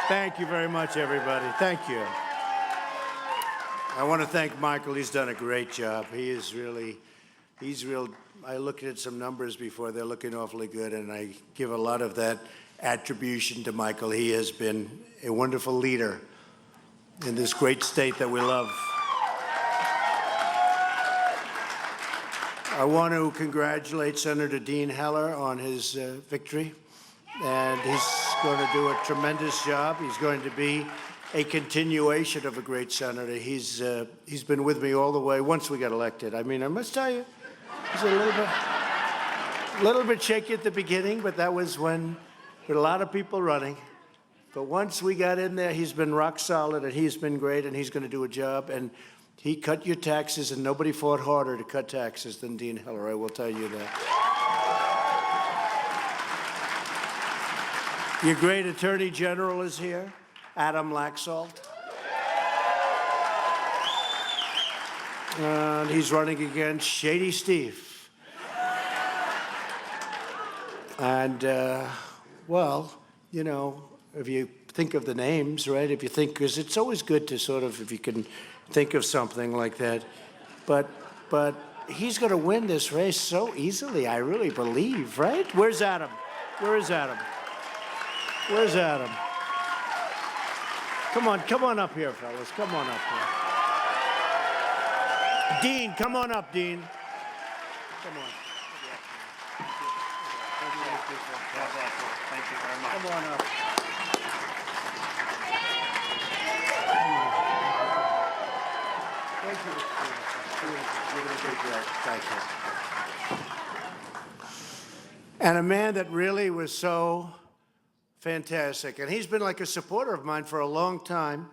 Thank you very much, everybody. Thank you. I want to thank Michael. He's done a great job. He's real. I looked at some numbers before. They're looking awfully good, and I give a lot of that attribution to Michael. He has been a wonderful leader in this great state that we love. I want to congratulate Senator Dean Heller on his victory, and he's going to do a tremendous job. He's going to be a continuation of a great senator. He's been with me all the way once we got elected. I mean, I must tell you, he's a little bit shaky at the beginning, but that was when there were a lot of people running. But once we got in there, he's been rock solid, and he's been great, and he's going to do a job. And he cut your taxes, and nobody fought harder to cut taxes than Dean Heller, I will tell you that. Your great Attorney General is here, Adam Laxalt. And he's running against Shady Steve. And, well, you know, if you think of the names, right, if you think, because it's always good to sort of, if you can think of something like that. But he's going to win this race so easily, I really believe, right? Where's Adam? Where is Adam? Where's Adam? Come on up here, fellas. Come on up here. Dean, come on up, Dean. Come on. Thank you very much. Come on up. Thank you. And a man that really was so fantastic. And he's been like a supporter of mine for a long time.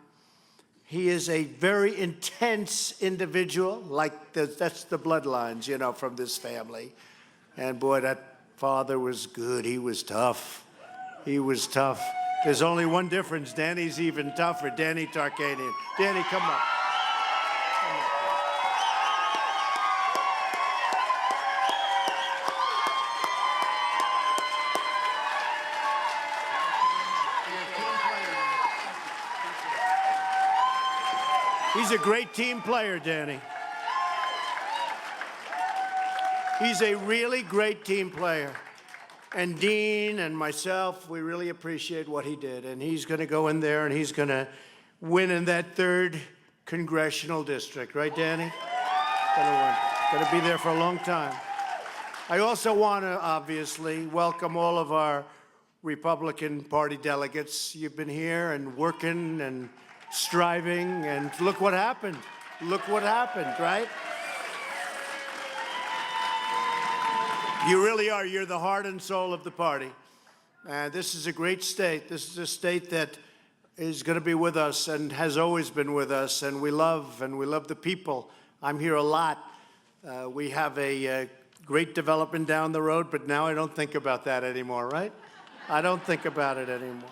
He is a very intense individual, like that's the bloodlines, you know, from this family. And boy, that father was good. He was tough. He was tough. There's only one difference. Danny's even tougher. Danny Tarkanian. Danny, come up. He's a great team player, Danny. He's a really great team player. And Dean and myself, we really appreciate what he did. And he's going to go in there and he's going to win in that 3rd congressional district. Right, Danny? Going to be there for a long time. I also want to, obviously, welcome all of our Republican Party delegates. You've been here and working and striving, and look what happened. Look what happened, right? You really are. You're the heart and soul of the party. And this is a great state. This is a state that is going to be with us and has always been with us, and we love the people. I'm here a lot. We have a great development down the road, but now I don't think about that anymore, right? I don't think about it anymore.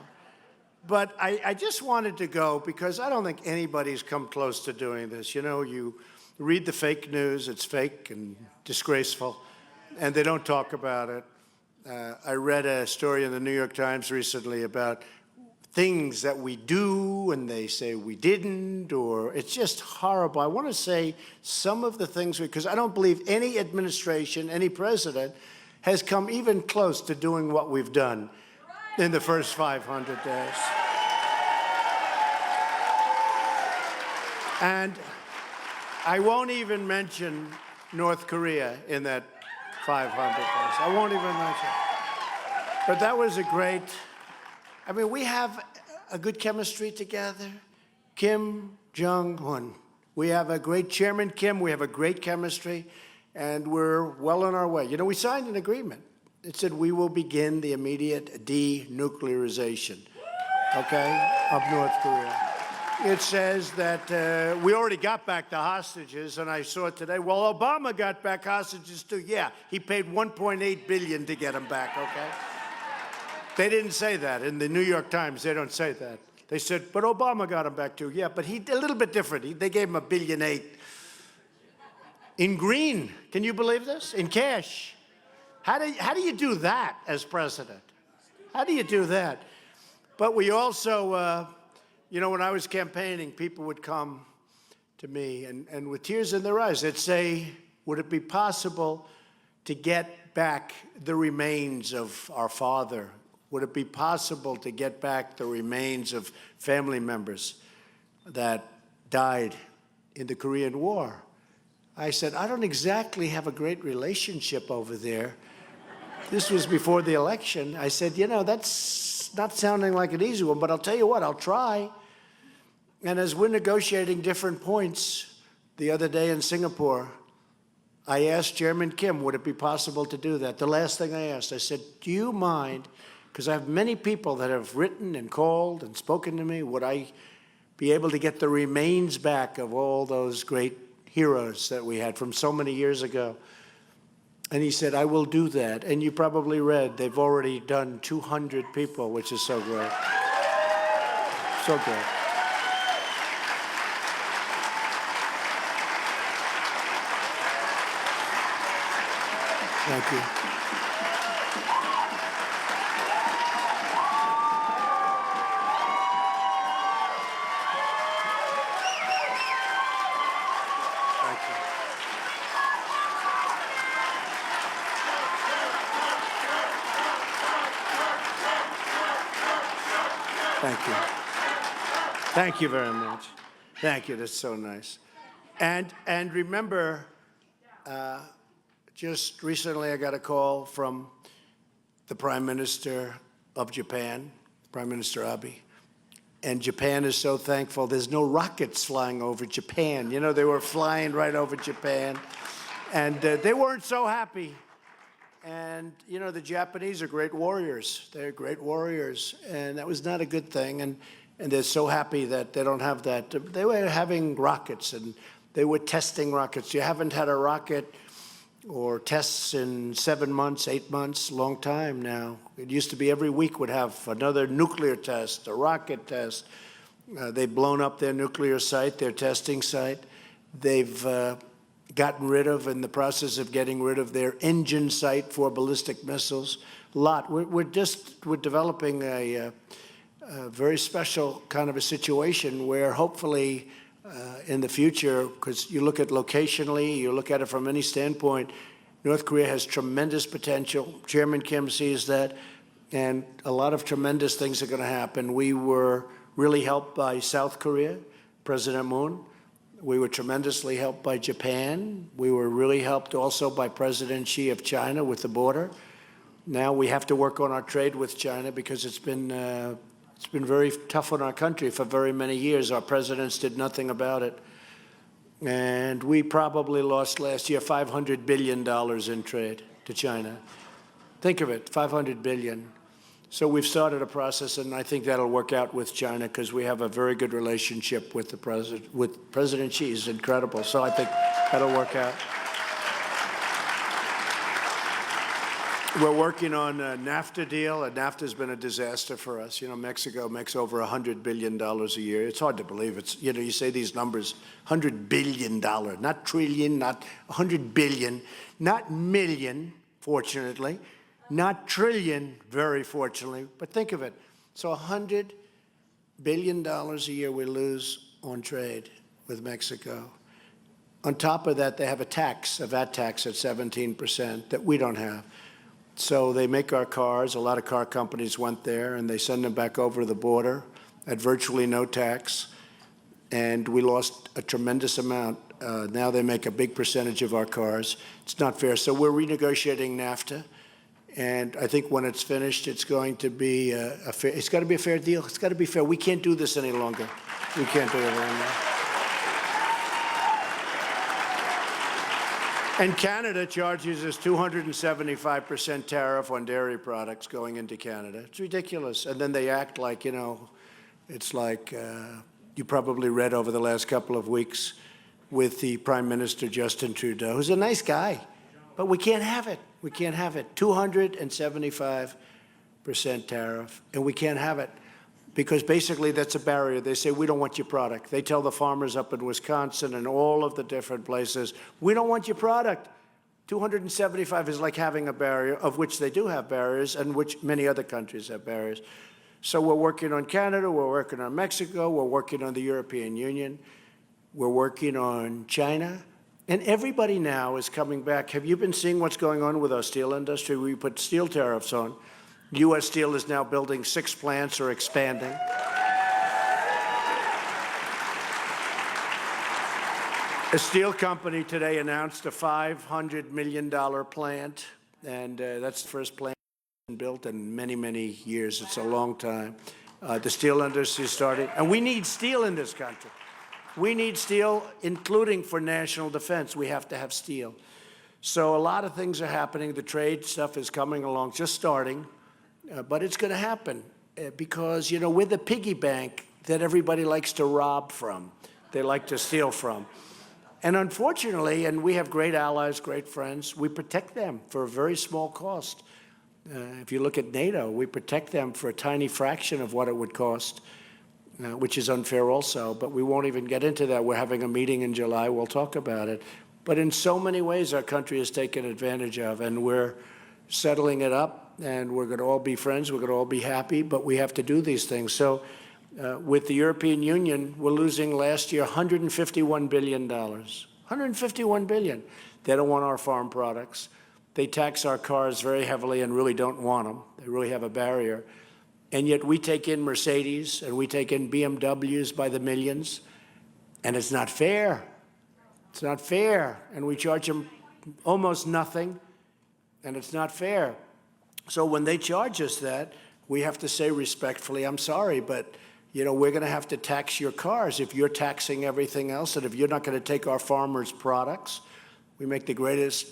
But I just wanted to go because I don't think anybody's come close to doing this. You know, you read the fake news, it's fake and disgraceful, and they don't talk about it. I read a story in the New York Times recently about things that we do and they say we didn't, or it's just horrible. I want to say some of the things, because I don't believe any administration, any president has come even close to doing what we've done in the first 500 days. And I won't even mention North Korea in that 500 days. I won't even mention. But that was a great, I mean, we have a good chemistry together. Kim Jong-un. We have a great Chairman Kim. We have a great chemistry, and we're well on our way. You know, we signed an agreement. It said we will begin the immediate denuclearization, okay, of North Korea. It says that we already got back the hostages, and I saw it today. Well, Obama got back hostages too. Yeah, he paid $1.8 billion to get them back, okay? They didn't say that in the New York Times. They don't say that. They said, but Obama got them back too. Yeah, but he a little bit different. They gave him $1.8 billion in green. Can you believe this? In cash. How do you do that as president? How do you do that? But we also, you know, when I was campaigning, people would come to me and with tears in their eyes, they'd say, would it be possible to get back the remains of our father? Would it be possible to get back the remains of family members that died in the Korean War? I said, I don't exactly have a great relationship over there. This was before the election. I said, you know, that's not sounding like an easy one, but I'll tell you what, I'll try. And as we're negotiating different points the other day in Singapore, I asked Chairman Kim, would it be possible to do that? The last thing I asked, I said, do you mind, because I have many people that have written and called and spoken to me, would I be able to get the remains back of all those great heroes that we had from so many years ago? And he said, I will do that. And you probably read, they've already done 200 people, which is so great. So great. Thank you. Thank you. Thank you. Thank you very much. Thank you. That's so nice. And remember, just recently I got a call from the Prime Minister of Japan, Prime Minister Abe. And Japan is so thankful. There's no rockets flying over Japan. You know, they were flying right over Japan. And they weren't so happy. And, you know, the Japanese are great warriors. They're great warriors. And that was not a good thing. And they're so happy that they don't have that. They were having rockets, and they were testing rockets. You haven't had a rocket or tests in 7 months, 8 months, long time now. It used to be every week would have another nuclear test, a rocket test. They've blown up their nuclear site, their testing site. They've gotten rid of, in the process of getting rid of, their engine site for ballistic missiles. A lot. We're developing a very special kind of a situation where hopefully in the future, because you look at locationally, you look at it from any standpoint, North Korea has tremendous potential. Chairman Kim sees that, and a lot of tremendous things are going to happen. We were really helped by South Korea, President Moon. We were tremendously helped by Japan. We were really helped also by President Xi of China with the border. Now we have to work on our trade with China because it's been very tough on our country for very many years. Our presidents did nothing about it. And we probably lost last year $500 billion in trade to China. Think of it, $500 billion. So we've started a process, and I think that'll work out with China because we have a very good relationship with President Xi. He's incredible. So I think that'll work out. We're working on a NAFTA deal. NAFTA's been a disaster for us. You know, Mexico makes over $100 billion a year. It's hard to believe. It's, you know, you say these numbers, $100 billion, not trillion, not $100 billion, not million, fortunately, not trillion, very fortunately, but think of it. So $100 billion a year we lose on trade with Mexico. On top of that, they have a tax, a VAT tax at 17% that we don't have. So they make our cars, a lot of car companies went there, and they send them back over the border at virtually no tax. And we lost a tremendous amount. Now they make a big percentage of our cars. It's not fair. So we're renegotiating NAFTA. And I think when it's finished, it's going to be it's got to be a fair deal. It's got to be fair. We can't do this any longer. We can't do it anymore. And Canada charges us 275% tariff on dairy products going into Canada. It's ridiculous. And then they act like, you know, it's like you probably read over the last couple of weeks with the Prime Minister, Justin Trudeau, who's a nice guy. But we can't have it. We can't have it. 275% tariff, and we can't have it because basically that's a barrier. They say, we don't want your product. They tell the farmers up in Wisconsin and all of the different places, we don't want your product. 275 is like having a barrier, of which they do have barriers, and which many other countries have barriers. So we're working on Canada, we're working on Mexico, we're working on the European Union, we're working on China, and everybody now is coming back. Have you been seeing what's going on with our steel industry? We put steel tariffs on. U.S. Steel is now building 6 plants or expanding. A steel company today announced a $500 million plant, and that's the first plant built in many, many years. It's a long time. The steel industry started, and we need steel in this country. We need steel, including for national defense. We have to have steel. So a lot of things are happening. The trade stuff is coming along, just starting, but it's going to happen because, you know, we're the piggy bank that everybody likes to rob from. They like to steal from. And unfortunately, and we have great allies, great friends, we protect them for a very small cost. If you look at NATO, we protect them for a tiny fraction of what it would cost, which is unfair also, but we won't even get into that. We're having a meeting in July. We'll talk about it. But in so many ways, our country is taken advantage of, and we're settling it up, and we're going to all be friends. We're going to all be happy, but we have to do these things. So with the European Union, we're losing last year $151 billion. $151 billion. They don't want our farm products. They tax our cars very heavily and really don't want them. They really have a barrier. And yet we take in Mercedes and we take in BMWs by the millions, and it's not fair. It's not fair. And we charge them almost nothing, and it's not fair. So when they charge us that, we have to say respectfully, I'm sorry, but you know, we're going to have to tax your cars if you're taxing everything else, and if you're not going to take our farmers' products. We make the greatest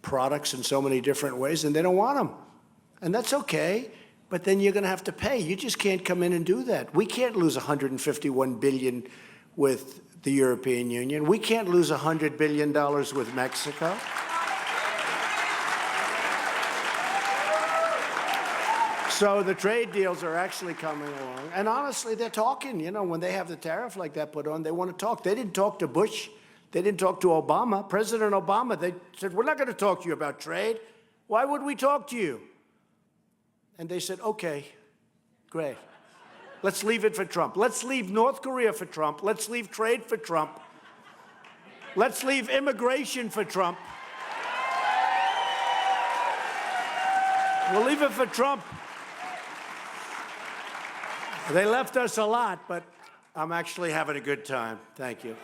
products in so many different ways, and they don't want them. And that's okay, but then you're going to have to pay. You just can't come in and do that. We can't lose $151 billion with the European Union. We can't lose $100 billion with Mexico. So the trade deals are actually coming along. And honestly, they're talking. You know, when they have the tariff like that put on, they want to talk. They didn't talk to Bush. They didn't talk to Obama. President Obama, they said, we're not going to talk to you about trade. Why would we talk to you? And they said, okay, great. Let's leave it for Trump. Let's leave North Korea for Trump. Let's leave trade for Trump. Let's leave immigration for Trump. We'll leave it for Trump. They left us a lot, but I'm actually having a good time. Thank you.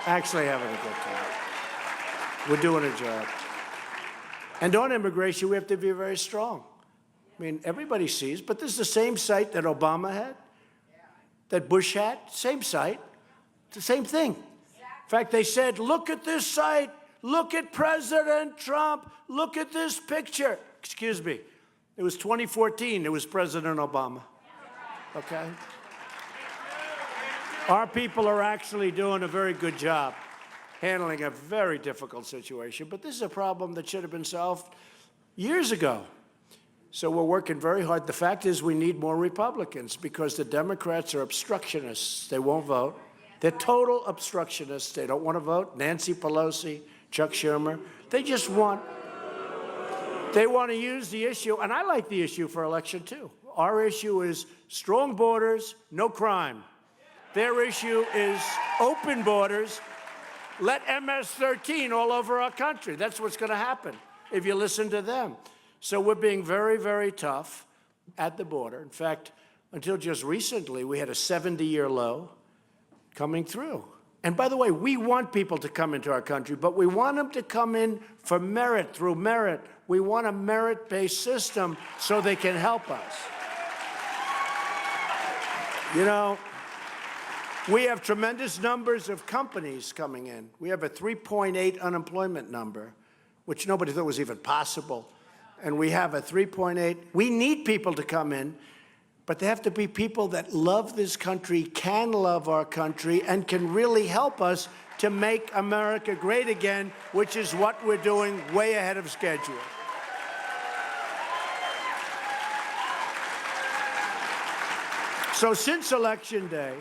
Actually having a good time. We're doing a job. And on immigration, we have to be very strong. I mean, everybody sees, but this is the same site that Obama had, that Bush had, same site. It's the same thing. In fact, they said, look at this site. Look at President Trump. Look at this picture. Excuse me. It was 2014. It was President Obama. Okay? Our people are actually doing a very good job handling a very difficult situation, but this is a problem that should have been solved years ago. So we're working very hard. The fact is we need more Republicans because the Democrats are obstructionists. They won't vote. They're total obstructionists. They don't want to vote. Nancy Pelosi, Chuck Schumer, they just want, they want to use the issue, and I like the issue for election too. Our issue is strong borders, no crime. Their issue is open borders. Let MS-13 all over our country. That's what's going to happen if you listen to them. So we're being very, very tough at the border. In fact, until just recently, we had a 70-year low coming through. And by the way, we want people to come into our country, but we want them to come in for merit, through merit. We want a merit-based system so they can help us. You know, we have tremendous numbers of companies coming in. We have a 3.8 unemployment number, which nobody thought was even possible. And we have a 3.8. We need people to come in, but they have to be people that love this country, can love our country, and can really help us to make America great again, which is what we're doing way ahead of schedule. So since Election Day,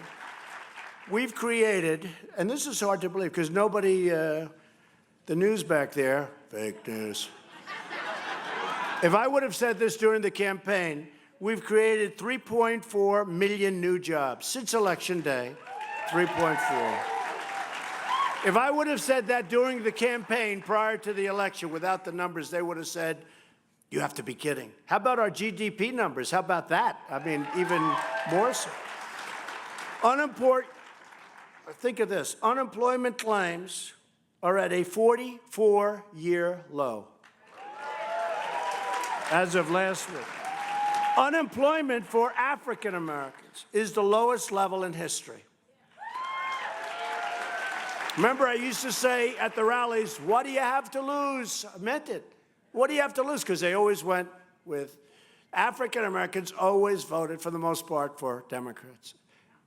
we've created, and this is hard to believe because nobody, the news back there, fake news. If I would have said this during the campaign, we've created 3.4 million new jobs. Since Election Day, 3.4. If I would have said that during the campaign prior to the election without the numbers, they would have said, you have to be kidding. How about our GDP numbers? How about that? I mean, even more so. Think of this. Unemployment claims are at a 44-year low as of last week. Unemployment for African Americans is the lowest level in history. Remember, I used to say at the rallies, what do you have to lose? I meant it. What do you have to lose? Because they always went with African Americans, always voted for the most part for Democrats.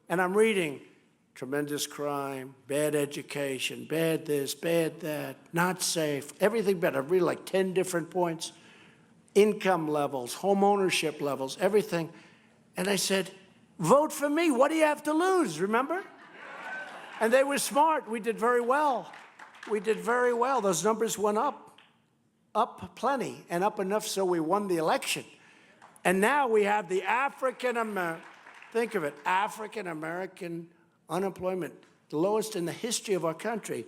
And I'm reading tremendous crime, bad education, bad this, bad that, not safe, everything bad. I read like 10 different points, income levels, home ownership levels, everything. And I said, vote for me. What do you have to lose? Remember? And they were smart. We did very well. We did very well. Those numbers went up plenty, and up enough so we won the election. And now we have the African-American, think of it, African-American unemployment, the lowest in the history of our country.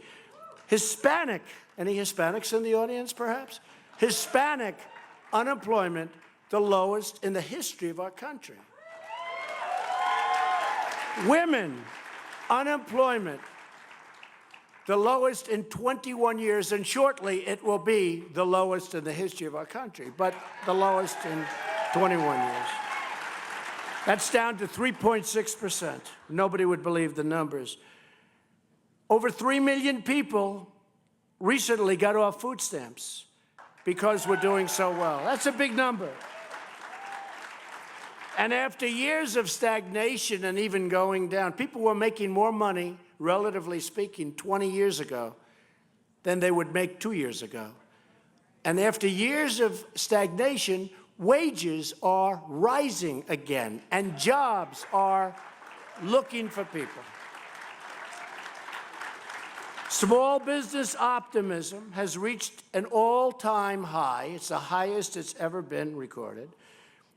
Hispanic, any Hispanics in the audience, perhaps? Hispanic unemployment, the lowest in the history of our country. Women, unemployment, the lowest in 21 years, and shortly it will be the lowest in the history of our country, but the lowest in 21 years. That's down to 3.6%. Nobody would believe the numbers. Over 3 million people recently got off food stamps because we're doing so well. That's a big number. And after years of stagnation and even going down, people were making more money, relatively speaking, 20 years ago than they would make 2 years ago. And after years of stagnation, wages are rising again, and jobs are looking for people. Small business optimism has reached an all-time high. It's the highest it's ever been recorded.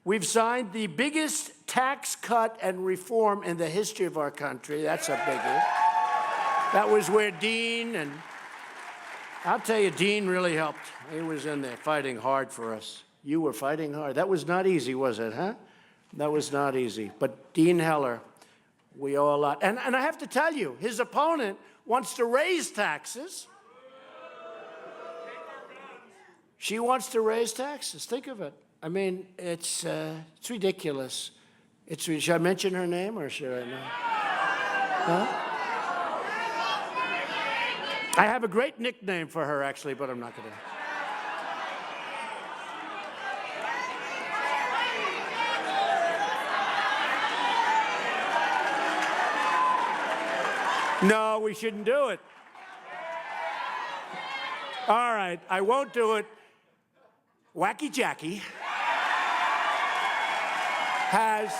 We've signed the biggest tax cut and reform in the history of our country. That's a biggie. That was where Dean, and I'll tell you, Dean really helped. He was in there fighting hard for us. You were fighting hard. That was not easy, was it, huh? That was not easy. But Dean Heller, we owe a lot. And I have to tell you, his opponent wants to raise taxes. She wants to raise taxes. Think of it. I mean, it's ridiculous. Should I mention her name or should I not? Huh? I have a great nickname for her, actually, but I'm not going to. No, we shouldn't do it. All right, I won't do it. Wacky Jackie has,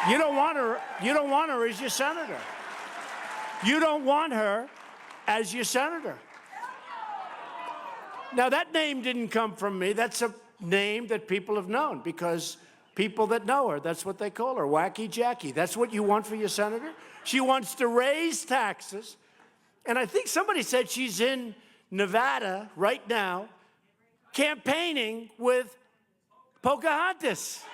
you don't want her as your senator. You don't want her as your senator. Now, that name didn't come from me. That's a name that people have known because people that know her, that's what they call her, Wacky Jackie. That's what you want for your senator? She wants to raise taxes. And I think somebody said she's in Nevada right now campaigning with Pocahontas.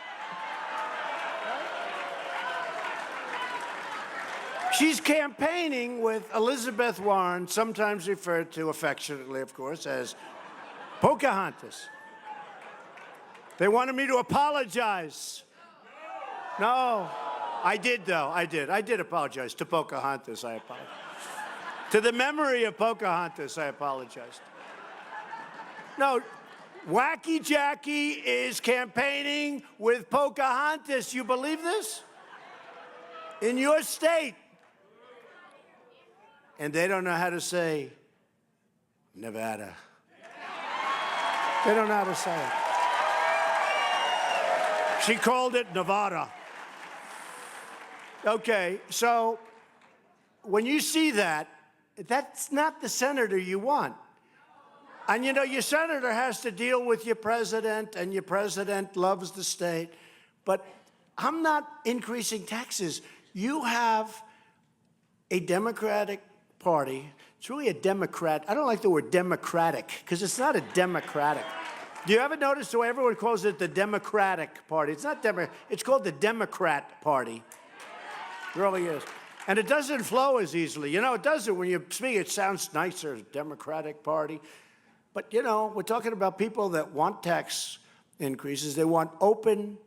She's campaigning with Elizabeth Warren, sometimes referred to affectionately, of course, as Pocahontas. They wanted me to apologize. No, I did, though. I did apologize to Pocahontas. I apologize. To the memory of Pocahontas, I apologized. No, Wacky Jackie is campaigning with Pocahontas. You believe this? In your state. And they don't know how to say Nevada. They don't know how to say it. She called it Nevada. Okay, so when you see that, that's not the senator you want. And you know, your senator has to deal with your president, and your president loves the state. But I'm not increasing taxes. You have a Democratic Party. It's really a Democrat. I don't like the word democratic because it's not a democratic. Do you ever notice the way everyone calls it the Democratic Party? It's not it's called the Democrat Party. It really is. And it doesn't flow as easily. You know, it doesn't. When you speak, it sounds nicer, Democratic Party. But, you know, we're talking about people that want tax increases. They want open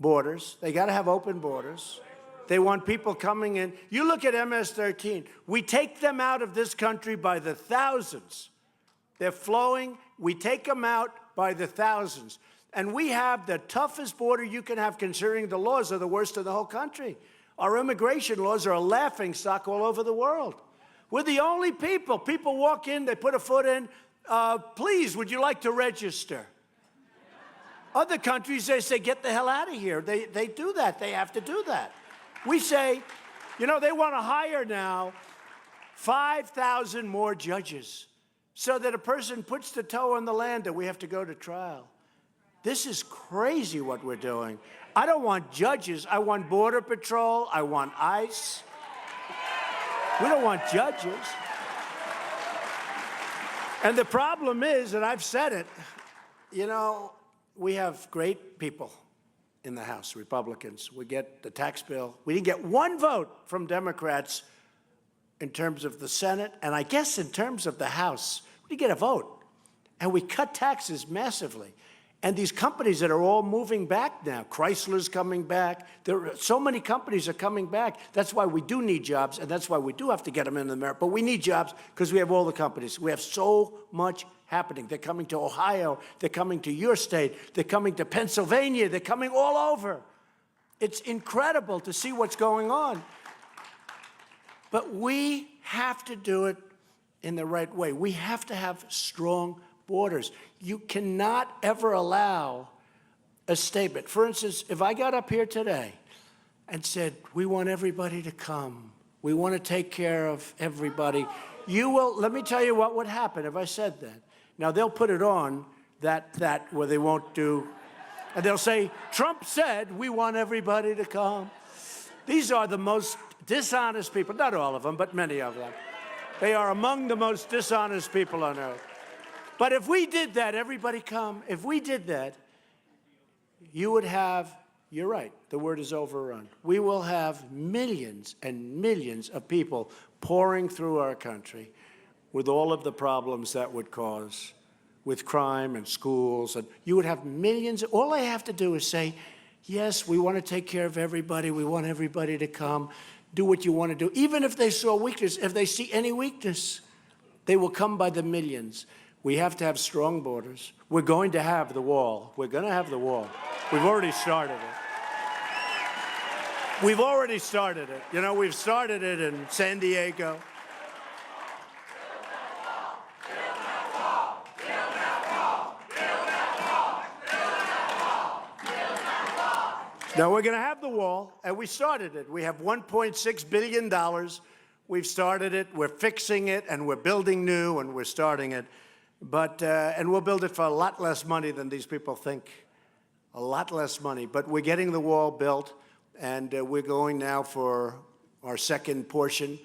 borders. They got to have open borders. They want people coming in. You look at MS-13. We take them out of this country by the thousands. They're flowing. We take them out by the thousands. And we have the toughest border you can have, considering the laws are the worst in the whole country. Our immigration laws are a laughingstock all over the world. We're the only people. People walk in, they put a foot in. Please, would you like to register? Other countries, they say, get the hell out of here. They do that. They have to do that. We say, you know, they want to hire now 5,000 more judges so that a person puts the toe on the land and we have to go to trial. This is crazy what we're doing. I don't want judges. I want Border Patrol. I want ICE. We don't want judges. And the problem is, and I've said it, you know, we have great people in the House, Republicans. We get the tax bill. We didn't get one vote from Democrats in terms of the Senate, and I guess in terms of the House. We didn't get a vote. And we cut taxes massively. And these companies that are all moving back now, Chrysler's coming back. So many companies are coming back. That's why we do need jobs, and that's why we do have to get them into America. But we need jobs because we have all the companies. We have so much happening. They're coming to Ohio. They're coming to your state. They're coming to Pennsylvania. They're coming all over. It's incredible to see what's going on. But we have to do it in the right way. We have to have strong borders. You cannot ever allow a statement. For instance, if I got up here today and said, we want everybody to come, we want to take care of everybody, let me tell you what would happen if I said that. Now, they'll put it on that where they won't do, and they'll say, Trump said we want everybody to come. These are the most dishonest people, not all of them, but many of them. They are among the most dishonest people on earth. But if we did that, everybody come, if we did that, you would have, you're right, the word is overrun. We will have millions and millions of people pouring through our country with all of the problems that would cause, with crime and schools. And you would have millions. All I have to do is say, yes, we want to take care of everybody. We want everybody to come. Do what you want to do. Even if they saw weakness, if they see any weakness, they will come by the millions. We have to have strong borders. We're going to have the wall. We're going to have the wall. We've already started it. We've already started it. You know, we've started it in San Diego. Now, we're going to have the wall, and we started it. We have $1.6 billion. We've started it. We're fixing it, and we're building new, and we're starting it. But and we'll build it for a lot less money than these people think, a lot less money. But we're getting the wall built, and we're going now for our second portion.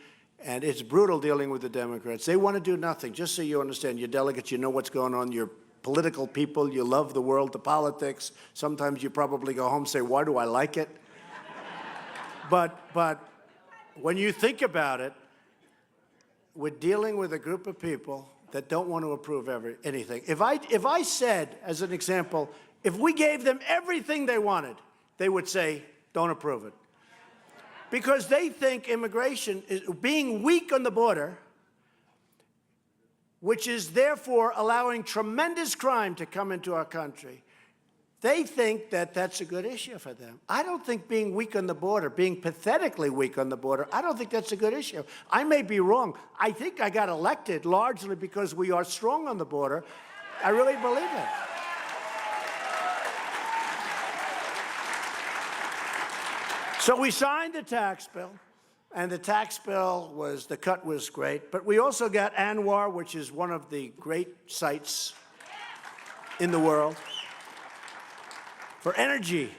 And it's brutal dealing with the Democrats. They want to do nothing. Just so you understand, your delegates, you know what's going on. You're political people. You love the world, the politics. Sometimes you probably go home and say, why do I like it? But when you think about it, we're dealing with a group of people that don't want to approve anything. If I said, as an example, if we gave them everything they wanted, they would say, don't approve it. Because they think immigration is being weak on the border, which is therefore allowing tremendous crime to come into our country. They think that that's a good issue for them. I don't think being weak on the border, being pathetically weak on the border, I don't think that's a good issue. I may be wrong. I think I got elected largely because we are strong on the border. I really believe it. So we signed the tax bill. And the tax bill the cut was great. But we also got ANWR, which is one of the great sites in the world for energy.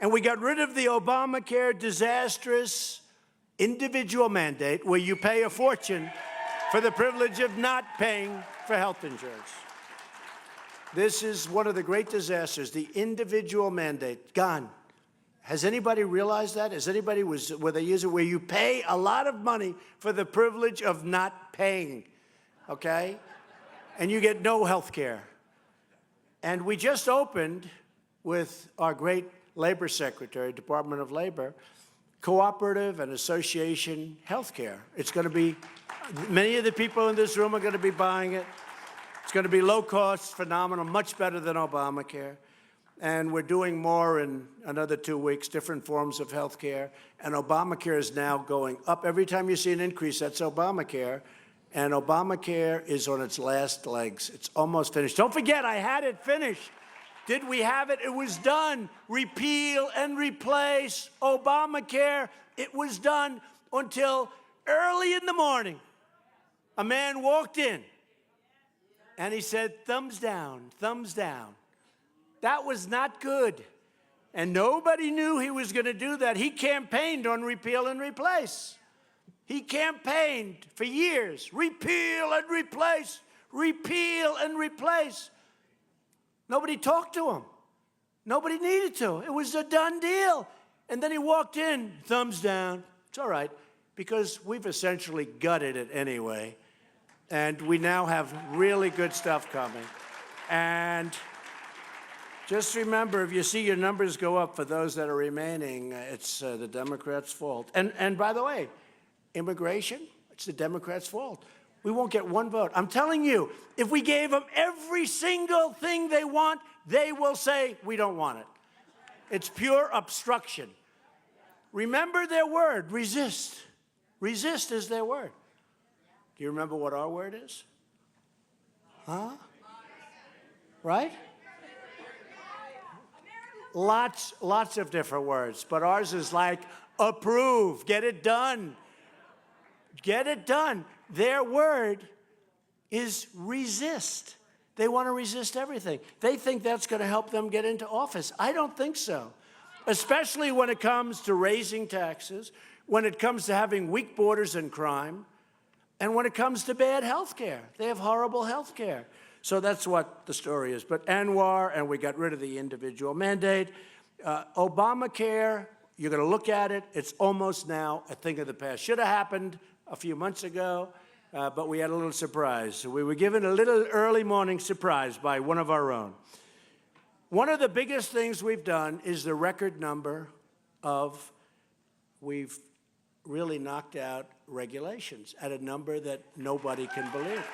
And we got rid of the Obamacare disastrous individual mandate where you pay a fortune for the privilege of not paying for health insurance. This is one of the great disasters, the individual mandate, gone. Has anybody realized that? Has anybody where they use it where you pay a lot of money for the privilege of not paying, okay? And you get no health care. And we just opened with our great labor secretary, Department of Labor, cooperative and association health care. It's going to be, many of the people in this room are going to be buying it. It's going to be low cost, phenomenal, much better than Obamacare. And we're doing more in another 2 weeks, different forms of health care. And Obamacare is now going up. Every time you see an increase, that's Obamacare. And Obamacare is on its last legs. It's almost finished. Don't forget, I had it finished. Did we have it? It was done. Repeal and replace Obamacare. It was done until early in the morning. A man walked in, and he said, thumbs down, thumbs down. That was not good. And nobody knew he was going to do that. He campaigned on repeal and replace. He campaigned for years. Repeal and replace. Repeal and replace. Nobody talked to him. Nobody needed to. It was a done deal. And then he walked in, thumbs down. It's all right, because we've essentially gutted it anyway. And we now have really good stuff coming. And just remember, if you see your numbers go up for those that are remaining, it's the Democrats' fault. And by the way, immigration, it's the Democrats' fault. We won't get one vote. I'm telling you, if we gave them every single thing they want, they will say, we don't want it. It's pure obstruction. Remember their word, resist. Resist is their word. Do you remember what our word is? Huh? Right? Lots of different words, but ours is like approve, get it done. Get it done. Their word is resist. They want to resist everything. They think that's going to help them get into office. I don't think so, especially when it comes to raising taxes, when it comes to having weak borders and crime, and when it comes to bad health care. They have horrible health care. So that's what the story is. But ANWR, and we got rid of the individual mandate. Obamacare, you're going to look at it. It's almost now a thing of the past. Should have happened a few months ago, but we had a little surprise. So we were given a little early morning surprise by one of our own. One of the biggest things we've done is the record number of, we've really knocked out regulations at a number that nobody can believe.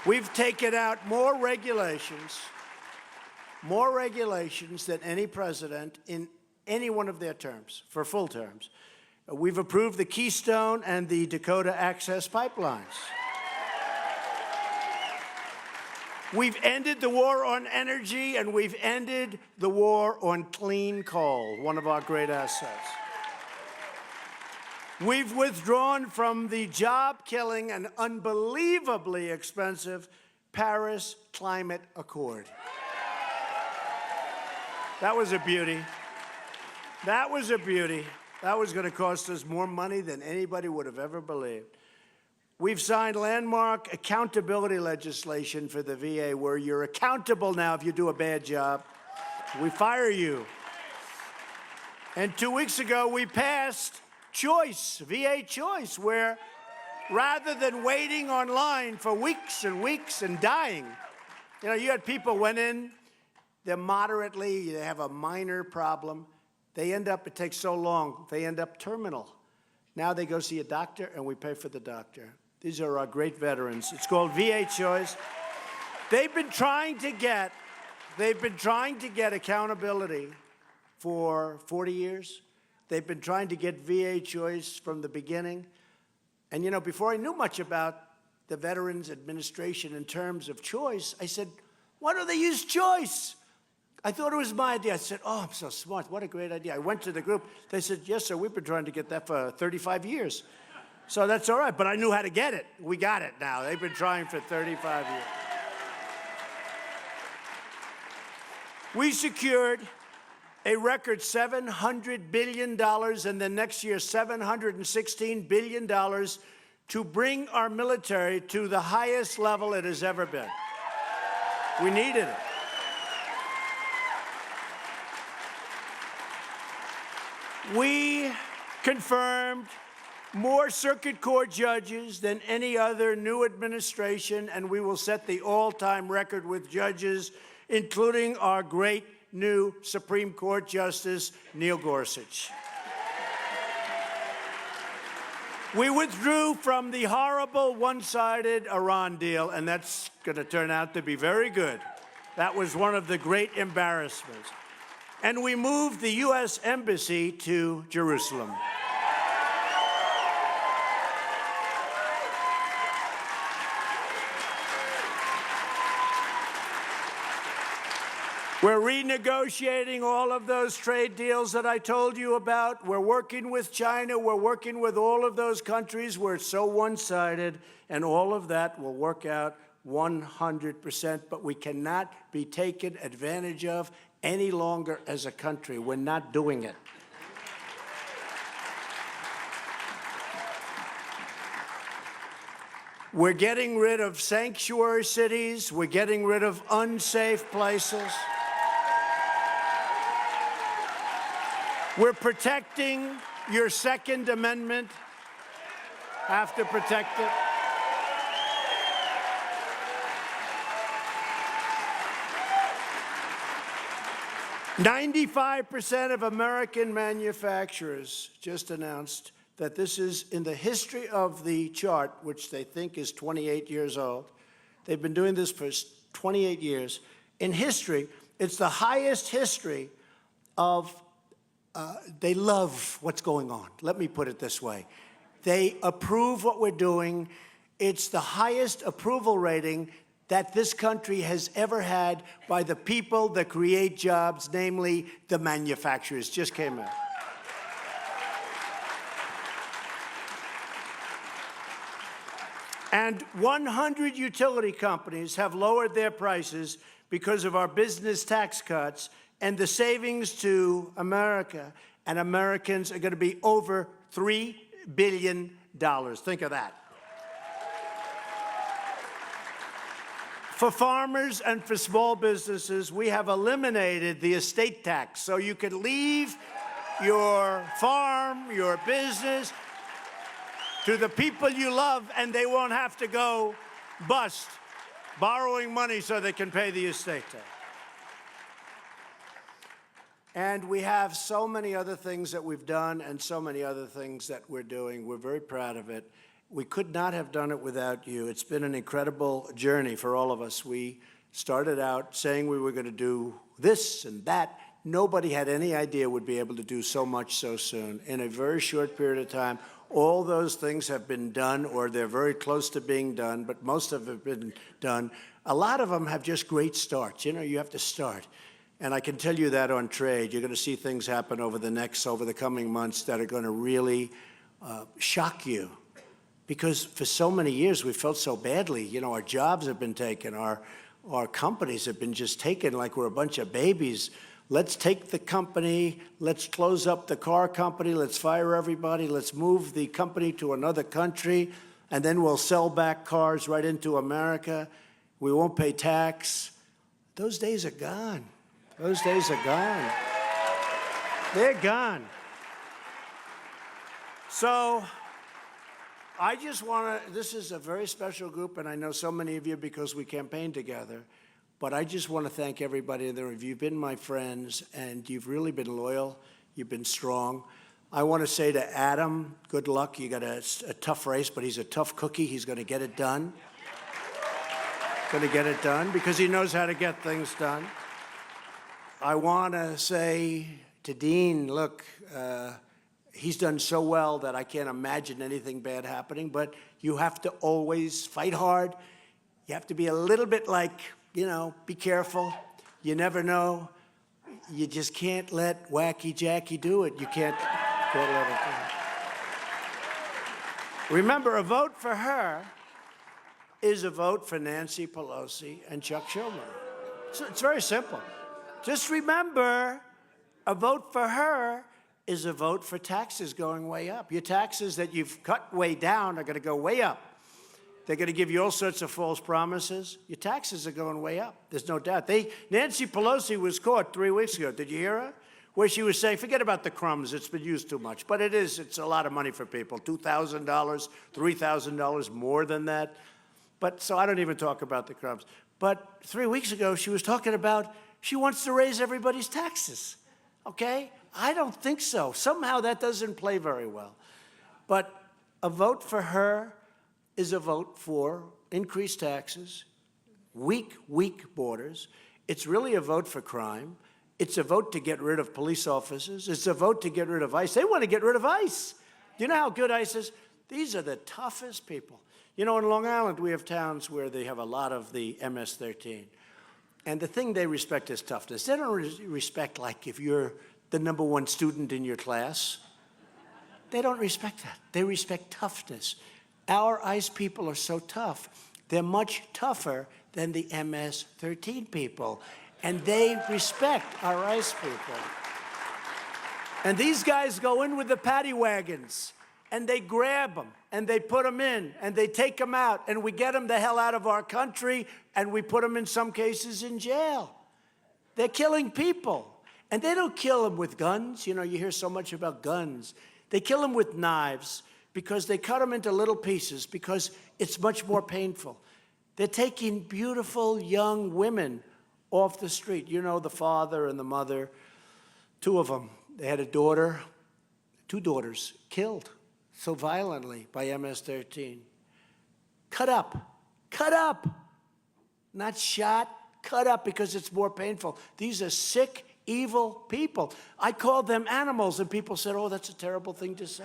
We've taken out more regulations than any president in any one of their terms, for full terms. We've approved the Keystone and the Dakota Access pipelines. We've ended the war on energy, and we've ended the war on clean coal, one of our great assets. We've withdrawn from the job-killing and unbelievably expensive Paris Climate Accord. That was a beauty. That was a beauty. That was going to cost us more money than anybody would have ever believed. We've signed landmark accountability legislation for the VA, where you're accountable now if you do a bad job. We fire you. And 2 weeks ago, we passed Choice, VA Choice, where rather than waiting online for weeks and weeks and dying, you know, you had people went in, they're moderately, they have a minor problem. They end up, it takes so long, they end up terminal. Now they go see a doctor, and we pay for the doctor. These are our great veterans. It's called VA Choice. They've been trying to get accountability for 40 years. They've been trying to get VA Choice from the beginning. And, you know, before I knew much about the Veterans Administration in terms of choice, I said, why don't they use choice? I thought it was my idea. I said, oh, I'm so smart. What a great idea. I went to the group. They said, yes, sir, we've been trying to get that for 35 years. So that's all right, but I knew how to get it. We got it now. They've been trying for 35 years. We secured a record $700 billion, and then next year $716 billion to bring our military to the highest level it has ever been. We needed it. We confirmed more circuit court judges than any other new administration, and we will set the all-time record with judges, including our great new Supreme Court Justice, Neil Gorsuch. We withdrew from the horrible one-sided Iran deal, and that's going to turn out to be very good. That was one of the great embarrassments. And we moved the U.S. Embassy to Jerusalem. We're renegotiating all of those trade deals that I told you about. We're working with China. We're working with all of those countries where it's so one-sided, and all of that will work out 100%, but we cannot be taken advantage of any longer as a country. We're not doing it. We're getting rid of sanctuary cities. We're getting rid of unsafe places. We're protecting your Second Amendment. Have to protect it. "95% of American manufacturers just announced that this is in the history of the chart, which they think is 28 years old. They've been doing this for 28 years. In history, it's the highest history of, they love what's going on. Let me put it this way. They approve what we're doing. It's the highest approval rating that this country has ever had by the people that create jobs, namely the manufacturers. Just came out. And 100 utility companies have lowered their prices because of our business tax cuts, and the savings to America and Americans are going to be over $3 billion. Think of that. For farmers and for small businesses, we have eliminated the estate tax, so you can leave your farm, your business, to the people you love, and they won't have to go bust borrowing money so they can pay the estate tax. And we have so many other things that we've done and so many other things that we're doing. We're very proud of it. We could not have done it without you. It's been an incredible journey for all of us. We started out saying we were going to do this and that. Nobody had any idea we'd be able to do so much so soon. In a very short period of time, all those things have been done, or they're very close to being done, but most of them have been done. A lot of them have just great starts. You know, you have to start. And I can tell you that on trade. You're going to see things happen over the coming months that are going to really shock you. Because for so many years, we felt so badly. You know, our jobs have been taken. Our companies have been just taken like we're a bunch of babies. Let's take the company. Let's close up the car company. Let's fire everybody. Let's move the company to another country. And then we'll sell back cars right into America. We won't pay tax. Those days are gone. Those days are gone. They're gone. So I just want to, this is a very special group, and I know so many of you because we campaigned together, but I just want to thank everybody in the room. You've been my friends, and you've really been loyal. You've been strong. I want to say to Adam, good luck. You got a tough race, but he's a tough cookie. He's going to get it done. Going to get it done because he knows how to get things done. I want to say to Dean, look, he's done so well that I can't imagine anything bad happening, but you have to always fight hard. You have to be a little bit like, you know, be careful. You never know. you just can't let Wacky Jackie do it. You can't let it do it. Remember, a vote for her is a vote for Nancy Pelosi and Chuck Schumer. It's very simple. Just remember, a vote for her is a vote for taxes going way up. Your taxes that you've cut way down are going to go way up. They're going to give you all sorts of false promises. Your taxes are going way up. There's no doubt. Nancy Pelosi was caught 3 weeks ago. Did you hear her? Where she was saying, forget about the crumbs. It's been used too much. But it's a lot of money for people. $2,000, $3,000, more than that. But so I don't even talk about the crumbs. But 3 weeks ago, she was talking about she wants to raise everybody's taxes. Okay? I don't think so. Somehow that doesn't play very well. But a vote for her is a vote for increased taxes, weak borders. It's really a vote for crime. It's a vote to get rid of police officers. It's a vote to get rid of ICE. They want to get rid of ICE. Do you know how good ICE is? These are the toughest people. You know, in Long Island, we have towns where they have a lot of the MS-13. And the thing they respect is toughness. They don't respect, like, if you're the #1 student in your class. They don't respect that. They respect toughness. Our ICE people are so tough. They're much tougher than the MS-13 people. And they respect our ICE people. And these guys go in with the paddy wagons, and they grab them, and they put them in, and they take them out, and we get them the hell out of our country, and we put them in some cases in jail. They're killing people. And they don't kill them with guns. You know, you hear so much about guns. They kill them with knives because they cut them into little pieces because it's much more painful. They're taking beautiful young women off the street. You know, the father and the mother, 2 of them. They had a daughter, 2 daughters, killed so violently by MS-13. Cut up. Not shot, cut up because it's more painful. These are sick, evil people. I called them animals, and people said, oh, that's a terrible thing to say.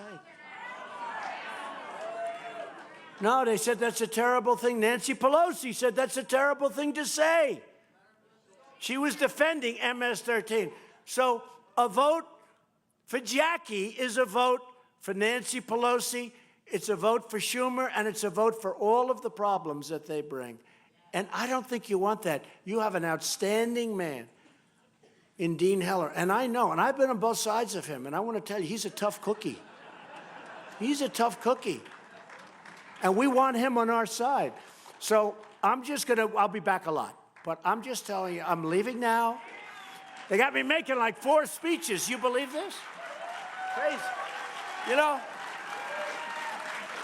No, they said that's a terrible thing. Nancy Pelosi said that's a terrible thing to say. She was defending MS-13. So a vote for Jackie is a vote for Nancy Pelosi, it's a vote for Schumer, and it's a vote for all of the problems that they bring. And I don't think you want that. You have an outstanding man in Dean Heller. And I know, and I've been on both sides of him, and I want to tell you, he's a tough cookie. He's a tough cookie. And we want him on our side. So I'll be back a lot. But I'm just telling you, I'm leaving now. They got me making like 4 speeches. You believe this? Crazy. You know?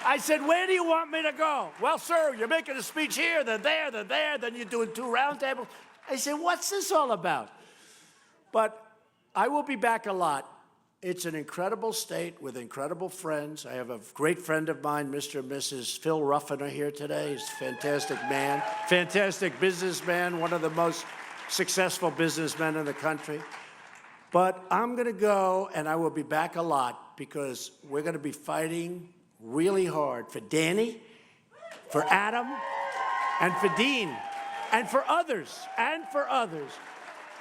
I said, where do you want me to go? Well, sir, you're making a speech here, then there, then you're doing 2 roundtables. I said, what's this all about? But I will be back a lot. It's an incredible state with incredible friends. I have a great friend of mine, Mr. and Mrs. Phil Ruffin, are here today. He's a fantastic man, fantastic businessman, one of the most successful businessmen in the country. But I'm going to go, and I will be back a lot, because we're going to be fighting really hard for Danny, for Adam, and for Dean, and for others,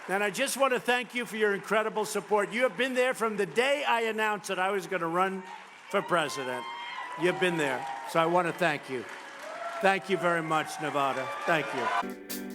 And I just want to thank you for your incredible support. You have been there from the day I announced that I was going to run for president. You've been there, so I want to thank you. Thank you very much, Nevada. Thank you.